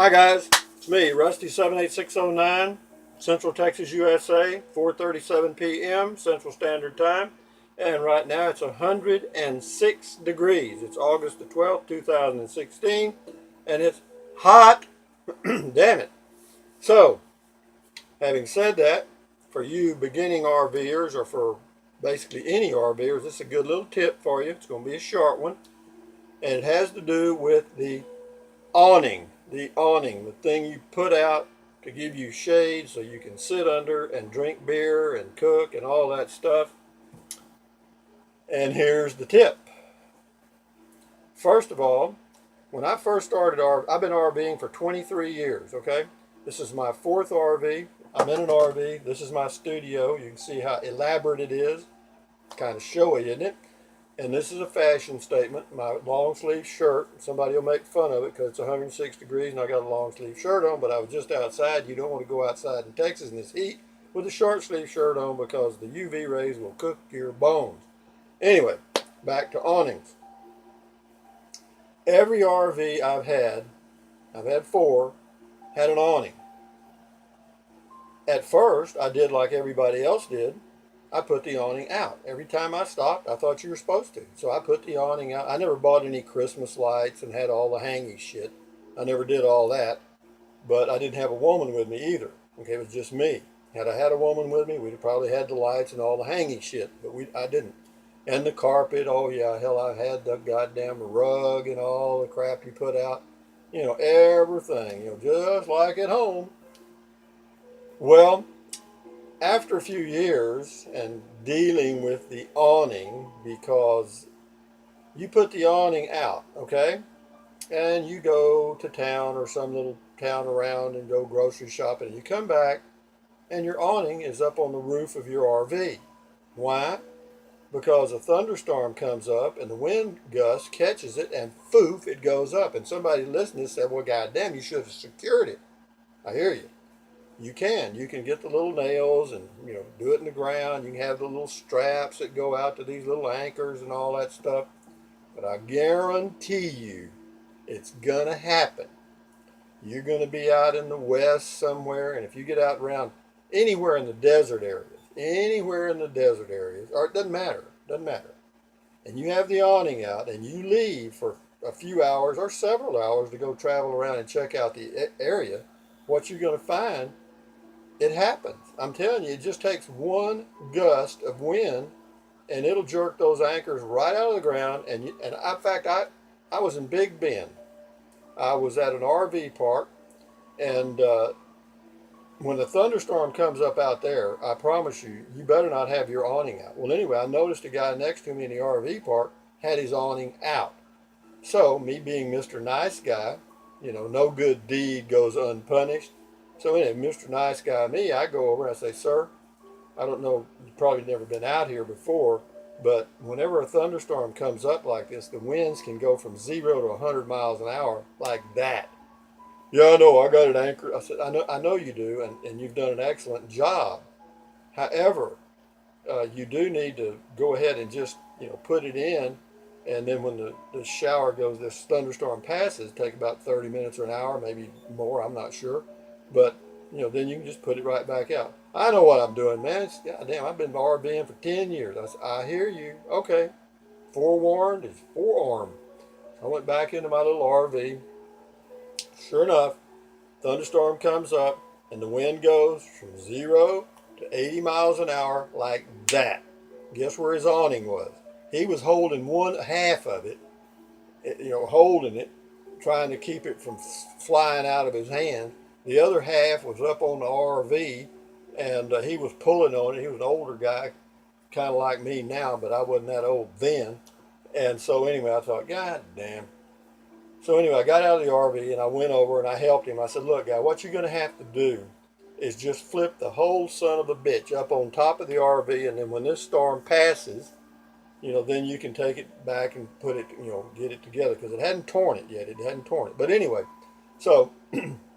Hi guys, it's me, Rusty 78609, Central Texas, USA, 4:37 p.m. Central Standard Time, and right now it's 106 degrees. It's August the 12th, 2016, and it's hot. Damn it. So, having said that, for you beginning RVers or for basically any RVers, this is a good little tip for you. It's going to be a short one, and it has to do with the awning. The awning, the thing you put out to give you shade so you can sit under and drink beer and cook and all that stuff. And here's the tip. First of all, when I first started I've been RVing for 23 years, okay? This is my fourth RV. I'm in an RV. This is my studio. You can see how elaborate it is. Kind of showy, isn't it? And this is a fashion statement. My long sleeve shirt, somebody will make fun of it because it's 106 degrees and I got a long sleeve shirt on, but I was just outside. You don't want to go outside in Texas in this heat with a short sleeve shirt on because the UV rays will cook your bones. Anyway, back to awnings. Every RV I've had four, had an awning. At first, I did like everybody else did. I put the awning out. Every time I stopped, I thought you were supposed to. So I put the awning out. I never bought any Christmas lights and had all the hangy shit. I never did all that. But I didn't have a woman with me either. Okay, it was just me. Had I had a woman with me, we'd have probably had the lights and all the hangy shit. But I didn't. And the carpet, oh yeah, hell, I had the goddamn rug and all the crap you put out. You know, everything. You know, just like at home. Well, after a few years and dealing with the awning, because you put the awning out, okay, and you go to town or some little town around and go grocery shopping, and you come back and your awning is up on the roof of your RV. Why? Because a thunderstorm comes up and the wind gust catches it and poof, it goes up. And somebody listening said, well, goddamn, you should have secured it. I hear you. You can get the little nails and do it in the ground. You can have the little straps that go out to these little anchors and all that stuff, but I guarantee you it's gonna happen. You're gonna be out in the west somewhere, and if you get out around anywhere in the desert areas, or it doesn't matter, and you have the awning out and you leave for a few hours or several hours to go travel around and check out the area, what you're going to find, it happens. I'm telling you, it just takes one gust of wind and it'll jerk those anchors right out of the ground. And in fact, I was in Big Bend. I was at an RV park, and when the thunderstorm comes up out there, I promise you, you better not have your awning out. Well, anyway, I noticed a guy next to me in the RV park had his awning out. So, me being Mr. Nice Guy, no good deed goes unpunished. So anyway, Mr. Nice Guy me, I go over and I say, sir, I don't know, you've probably never been out here before, but whenever a thunderstorm comes up like this, the winds can go from 0 to 100 miles an hour like that. Yeah, I know, I got it anchored. I said, I know you do, and you've done an excellent job. However, you do need to go ahead and just, put it in, and then when the shower goes, this thunderstorm passes, take about 30 minutes or an hour, maybe more, I'm not sure. But, then you can just put it right back out. I know what I'm doing, man. Goddamn, I've been RVing for 10 years. I hear you. Okay. Forewarned is forearmed. I went back into my little RV. Sure enough, thunderstorm comes up and the wind goes from 0 to 80 miles an hour like that. Guess where his awning was? He was holding one half of it, holding it, trying to keep it from flying out of his hand. The other half was up on the RV, and he was pulling on it. He was an older guy, kind of like me now, but I wasn't that old then. And so anyway, I thought, God damn. So anyway, I got out of the RV, and I went over, and I helped him. I said, look, guy, what you're going to have to do is just flip the whole son of a bitch up on top of the RV, and then when this storm passes, then you can take it back and put it, get it together, because it hadn't torn it yet. It hadn't torn it. But anyway, so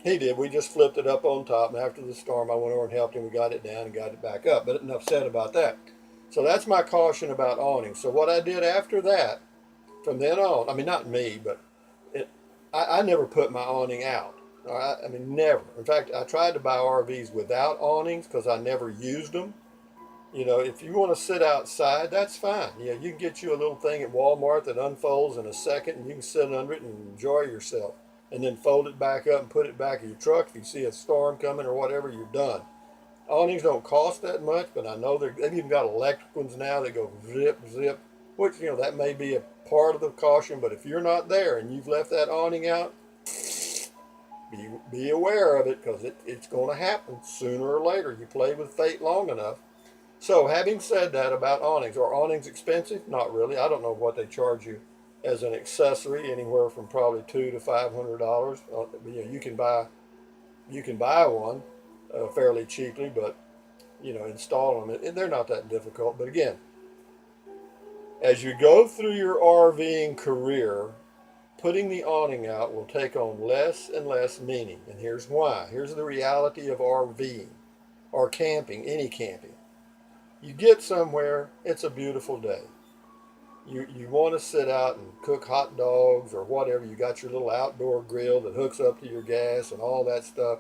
he did. We just flipped it up on top, and after the storm, I went over and helped him. We got it down and got it back up. But enough said about that. So that's my caution about awnings. So what I did after that, from then on, I mean, not me, but I never put my awning out. All right, I mean never. In fact, I tried to buy RVs without awnings because I never used them. You know, if you want to sit outside, that's fine. Yeah, you can get you a little thing at Walmart that unfolds in a second, and you can sit under it and enjoy yourself. And then fold it back up and put it back in your truck. If you see a storm coming or whatever, you're done. Awnings don't cost that much, but I know they've even got electric ones now that go zip, zip, which, you know, that may be a part of the caution. But if you're not there and you've left that awning out, be aware of it because it's going to happen sooner or later. You play with fate long enough. So, having said that about awnings, are awnings expensive? Not really. I don't know what they charge you as an accessory, anywhere from probably $200 to $500. You know, you can buy one fairly cheaply, but you know, installing them, and they're not that difficult. But again, as you go through your RVing career, putting the awning out will take on less and less meaning. And here's why. Here's the reality of RVing or camping, any camping. You get somewhere, it's a beautiful day. You want to sit out and cook hot dogs or whatever. You got your little outdoor grill that hooks up to your gas and all that stuff.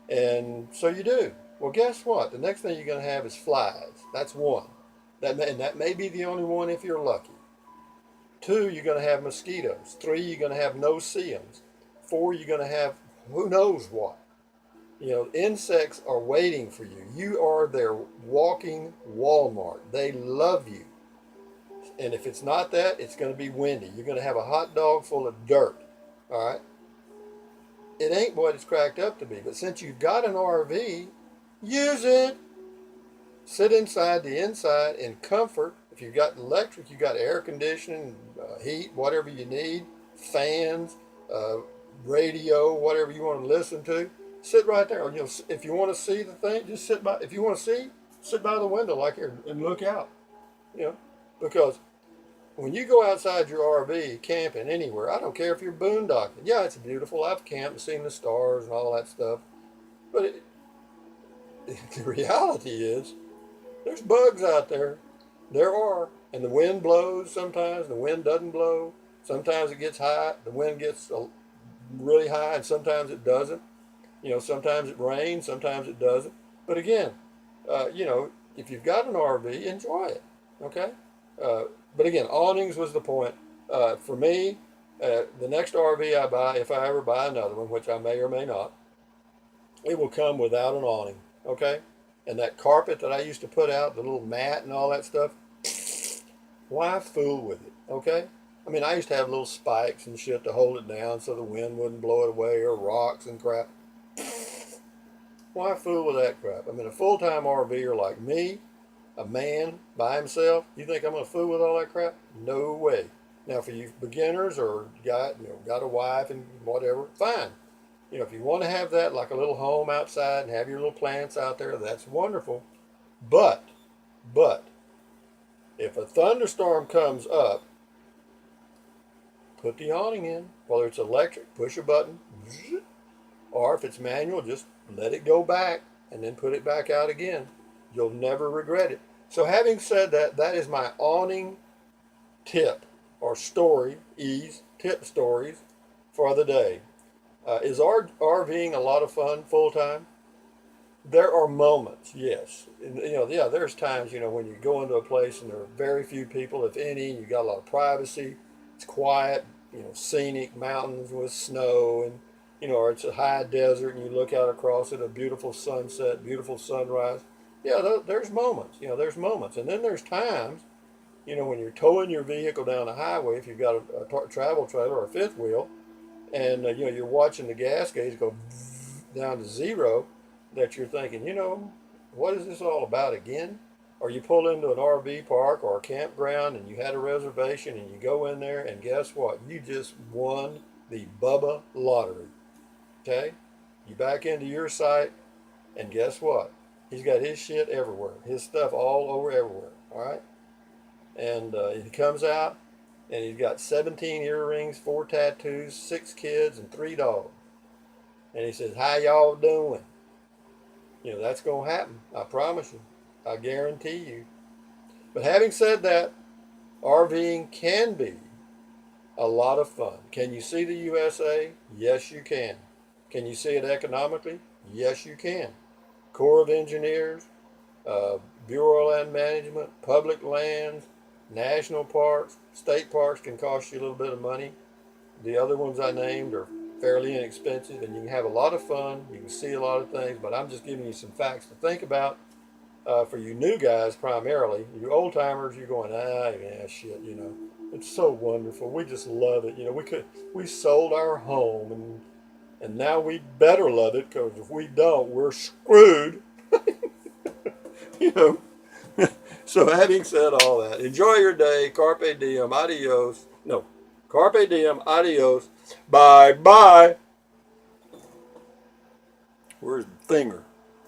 And so you do. Well, guess what? The next thing you're going to have is flies. That's one. And that may be the only one if you're lucky. Two, you're going to have mosquitoes. Three, you're going to have no-see-ums. Four, you're going to have who knows what. You know, insects are waiting for you. You are their walking Walmart. They love you. And if it's not that, it's going to be windy. You're going to have a hot dog full of dirt. All right? It ain't what it's cracked up to be. But since you've got an RV, use it. Sit inside the inside in comfort. If you've got electric, you've got air conditioning, heat, whatever you need, fans, radio, whatever you want to listen to. Sit right there. You know, if you want to see the thing, just sit by. If you want to see, sit by the window like here and look out. You know, because when you go outside your RV camping anywhere, I don't care if you're boondocking. Yeah, it's beautiful. I've camped and seen the stars and all that stuff. But the reality is, there's bugs out there. There are. And the wind blows sometimes. The wind doesn't blow. Sometimes it gets high. The wind gets really high, and sometimes it doesn't. You know, sometimes it rains. Sometimes it doesn't. But again, you know, if you've got an RV, enjoy it. Okay? But again, awnings was the point. For me, the next RV I buy, if I ever buy another one, which I may or may not, it will come without an awning. Okay? And that carpet that I used to put out, the little mat and all that stuff, why fool with it? Okay? I mean, I used to have little spikes and shit to hold it down so the wind wouldn't blow it away, or rocks and crap. Why fool with that crap? I mean, a full-time RVer like me, a man by himself, you think I'm going to fool with all that crap? No way. Now, for you beginners or got a wife and whatever, fine. You know, if you want to have that like a little home outside and have your little plants out there, that's wonderful. But, if a thunderstorm comes up, put the awning in. Whether it's electric, push a button, or if it's manual, just let it go back and then put it back out again. You'll never regret it. So having said that, that is my awning tip or tip stories for the day. Is RVing a lot of fun full time? There are moments, yes. And, yeah, there's times, when you go into a place and there are very few people, if any, you got a lot of privacy. It's quiet, scenic mountains with snow, and or it's a high desert and you look out across it, a beautiful sunset, beautiful sunrise. Yeah, there's moments. There's moments, and then there's times, when you're towing your vehicle down the highway, if you've got a travel trailer or a fifth wheel, and you're watching the gas gauge go down to zero, that you're thinking, what is this all about again? Or you pull into an RV park or a campground and you had a reservation and you go in there and guess what? You just won the Bubba lottery. Okay? You back into your site and guess what? He's got his shit everywhere. His stuff all over everywhere. All right? And he comes out and he's got 17 earrings, 4 tattoos, 6 kids, and 3 dogs. And he says, how y'all doing? That's going to happen. I promise you. I guarantee you. But having said that, RVing can be a lot of fun. Can you see the USA? Yes, you can. Can you see it economically? Yes, you can. Corps of Engineers, Bureau of Land Management, public lands, national parks, state parks can cost you a little bit of money. The other ones I named are fairly inexpensive, and you can have a lot of fun. You can see a lot of things, but I'm just giving you some facts to think about for you new guys primarily. You old timers, you're going, yeah, shit, it's so wonderful. We just love it. We sold our home, and now we better love it, because if we don't, we're screwed. you know. So having said all that, enjoy your day. Carpe diem, adios. No, carpe diem, adios. Bye bye. Where's the finger?